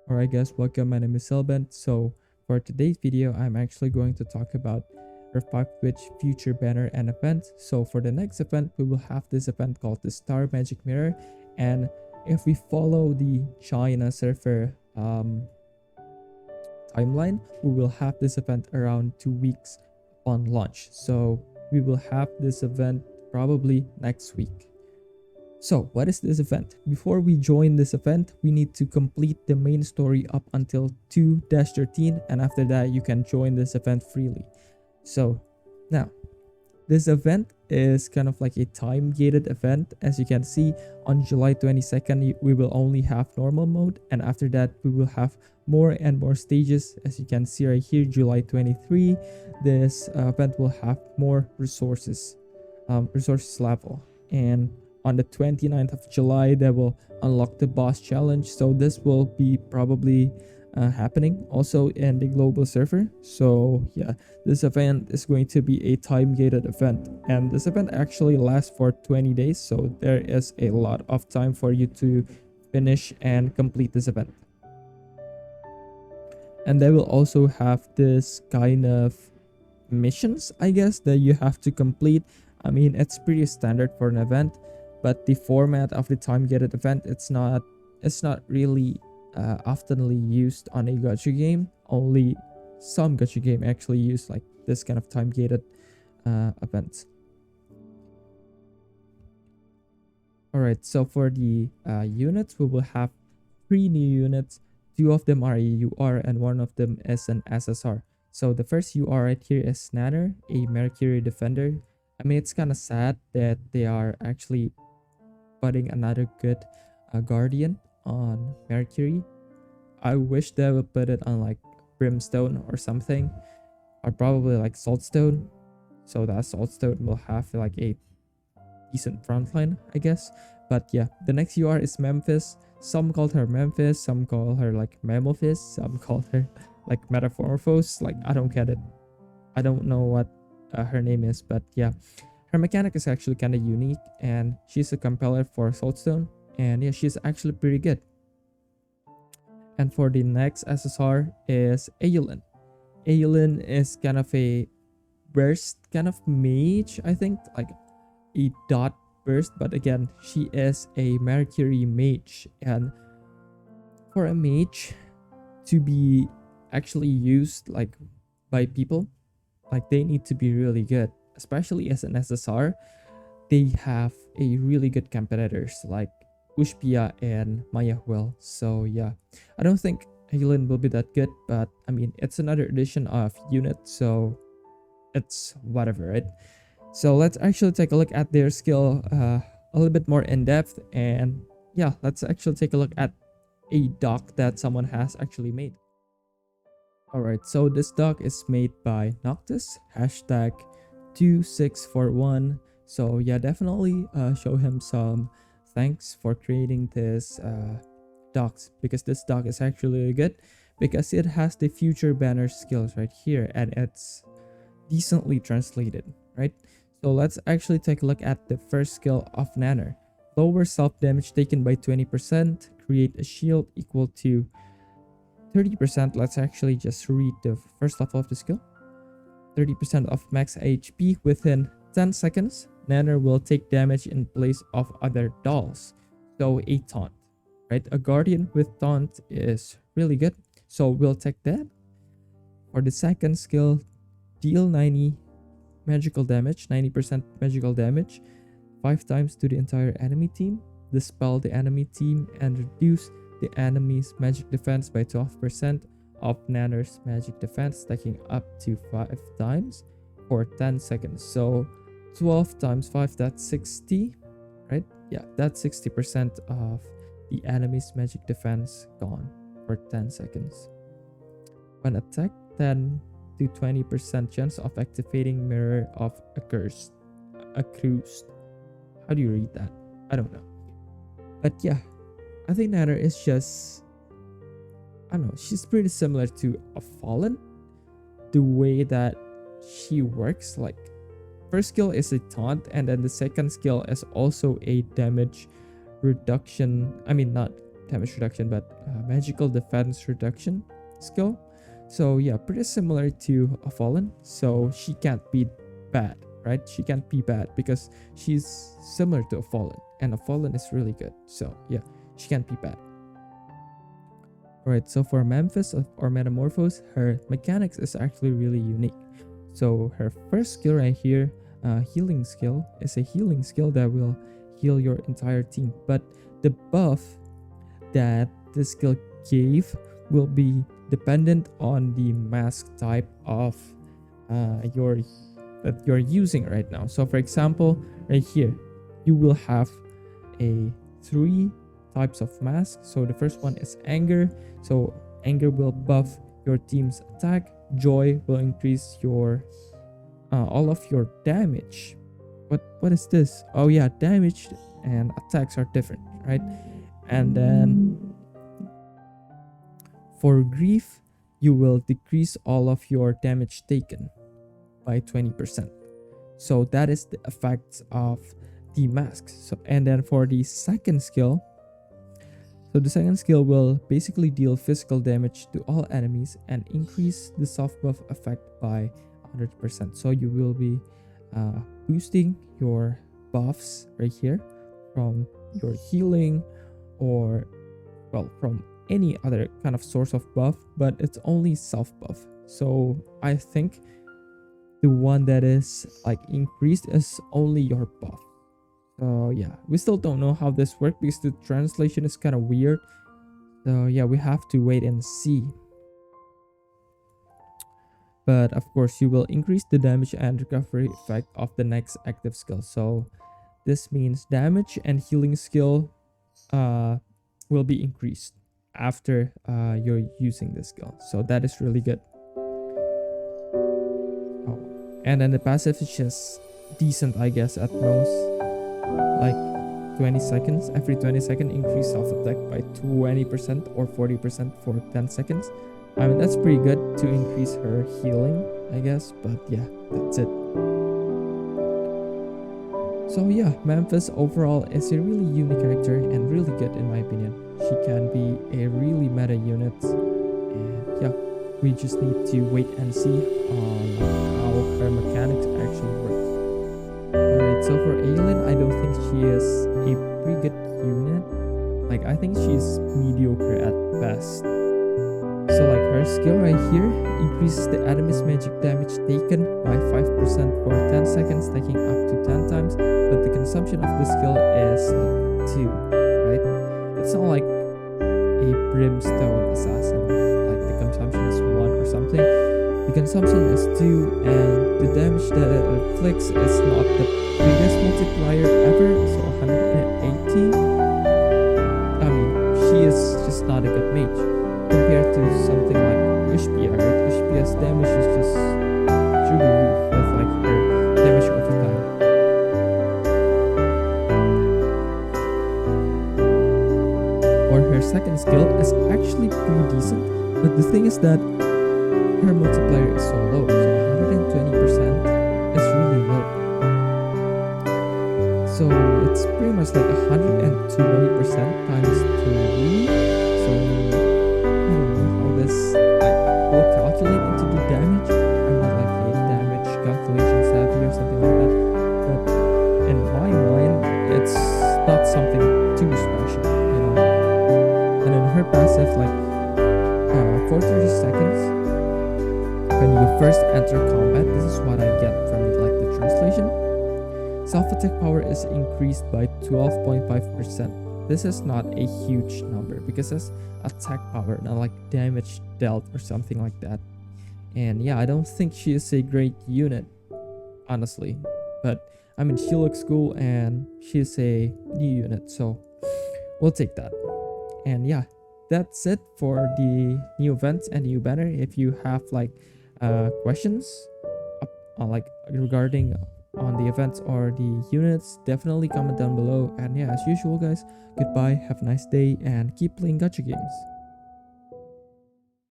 Alright guys, welcome. My name is Selbent. So for today's video, I'm actually going to talk about Reflect which future banner and event. So for the next event, we will have this event called the Star Magic Mirror. And if we follow the China server timeline, we will have this event around 2 weeks upon launch. So we will have this event probably next week. So, what is this event? Before we join this event, we need to complete the main story up until 2-13, and after that, you can join this event freely. So, now, this event is kind of like a time-gated event. As you can see, on July 22nd, we will only have normal mode, and after that, we will have more and more stages. As you can see right here, July 23, this event will have more resources level, and on the 29th of July, they will unlock the boss challenge. So this will be probably happening also in the global server. So yeah, this event is going to be a time-gated event, and this event actually lasts for 20 days. So there is a lot of time for you to finish and complete this event. And they will also have this kind of missions, I guess, that you have to complete. I mean, it's pretty standard for an event, but the format of the time-gated event, it's not really oftenly used on a gacha game. Only some gacha game actually use like this kind of time-gated events. All right, so for the units, we will have 3 new units. 2 of them are a UR and 1 of them is an SSR. So the first UR right here is Nanner, a Mercury defender. I mean, it's kind of sad that they are actually putting another good guardian on Mercury. I wish they would put it on like Brimstone or something, or probably like Saltstone, so that Saltstone will have like a decent frontline, I guess. But yeah, the next UR is Memphis. Some call her Memphis, some call her like metamorphose, some call her like metamorphose. Like, I don't get it. I don't know what her name is, but yeah, her mechanic is actually kind of unique, and she's a compeller for Saltstone, and yeah, she's actually pretty good. And for the next SSR is Aylin. Aylin is kind of a burst kind of mage, I think, like a dot burst, but again, she is a Mercury mage, and for a mage to be actually used like by people, like they need to be really good. Especially as an SSR, they have a really good competitors like Ushpia and Maya Will. So yeah, I don't think Aylin will be that good, but I mean, it's another edition of unit, so it's whatever, right? So let's actually take a look at their skill a little bit more in depth, and yeah, let's actually take a look at a doc that someone has actually made. Alright, so this doc is made by Noctis, hashtag 2641. So yeah, definitely show him some thanks for creating this docs, because this doc is actually really good, because it has the future banner skills right here, and it's decently translated, right? So let's actually take a look at the first skill of Nanner. Lower self damage taken by 20%, create a shield equal to 30%. Let's actually just read the first level of the skill. 30% of max HP within 10 seconds. Nanner will take damage in place of other dolls. So a taunt, right? A guardian with taunt is really good, so we'll take that. For the second skill, deal 90 magical damage, 90% magical damage, 5 times to the entire enemy team. Dispel the enemy team and reduce the enemy's magic defense by 12% of Nanner's magic defense, stacking up to 5 times for 10 seconds. So 12 times 5, that's 60, right? Yeah, that's 60% of the enemy's magic defense gone for 10 seconds. When attacked, 10 to 20% chance of activating Mirror of Accused. How do you read that? I don't know. But yeah, I think Nanner is just, I don't know, she's pretty similar to a Fallen. The way that she works, like, first skill is a taunt, and then the second skill is also a damage reduction. I mean, not damage reduction, but magical defense reduction skill. So yeah, pretty similar to a fallen. So she can't be bad, right? She can't be bad because she's similar to a fallen, and a fallen is really good. So yeah, she can't be bad. Alright, so for Memphis or Metamorphose, her mechanics is actually really unique. So her first skill right here, healing skill, is a healing skill that will heal your entire team. But the buff that this skill gave will be dependent on the mask type of that you're using right now. So for example, right here, you will have a 3 types of mask. So the first one is anger. So anger will buff your team's attack. Joy will increase your all of your damage. What is this? Oh yeah, damage and attacks are different, right? And then for grief, you will decrease all of your damage taken by 20%. So that is the effects of the masks. So and then for the second skill, so the second skill will basically deal physical damage to all enemies and increase the soft buff effect by 100%. So you will be boosting your buffs right here from your healing or from any other kind of source of buff, but it's only self buff. So I think the one that is like increased is only your buff. So yeah, we still don't know how this works because the translation is kind of weird. So yeah, we have to wait and see. But of course, you will increase the damage and recovery effect of the next active skill. So this means damage and healing skill will be increased after you're using this skill. So that is really good. Oh. And then the passive is just decent, I guess, at most. Like 20 seconds. Every 20 second increase self-attack by 20% or 40% for 10 seconds. I mean, that's pretty good to increase her healing, I guess. But yeah, that's it. So yeah, Memphis overall is a really unique character and really good in my opinion. She can be a really meta unit. And yeah, we just need to wait and see on how her mechanics actually work. Alright, so for Aylin, I don't think she is a pretty good unit. Like, I think she's mediocre at best. So like her skill right here increases the enemy's magic damage taken by 5% for 10 seconds, taking up to 10 times. But the consumption of the skill is like 2, right? It's not like a brimstone assassin, like the consumption is 1 or something. The consumption is 2, and the damage that it inflicts is not the biggest multiplier ever, so 180. I mean, she is just not a good mage compared to something like Ushpia, right? Ushpia's damage is just through the roof with like her damage over time. Or her second skill is actually pretty decent, but the thing is that her multiplier is so low, so 120% is really low. So it's pretty much like 120% times 3. So I don't know how this like will calculate into the damage. I'm not like a damage calculation savvy or something like that. But in my mind, it's not something too special, you know. And in her passive, like for 30 seconds, when you first enter combat, this is what I get from it, like the translation. Self-attack power is increased by 12.5%. This is not a huge number because it's attack power, not like damage dealt or something like that. And yeah, I don't think she is a great unit, honestly. But I mean, she looks cool and she's a new unit, so we'll take that. And yeah, that's it for the new events and new banner. If you have like questions like regarding on the events or the units, definitely comment down below. And yeah, as usual guys, goodbye, have a nice day, and keep playing gacha games.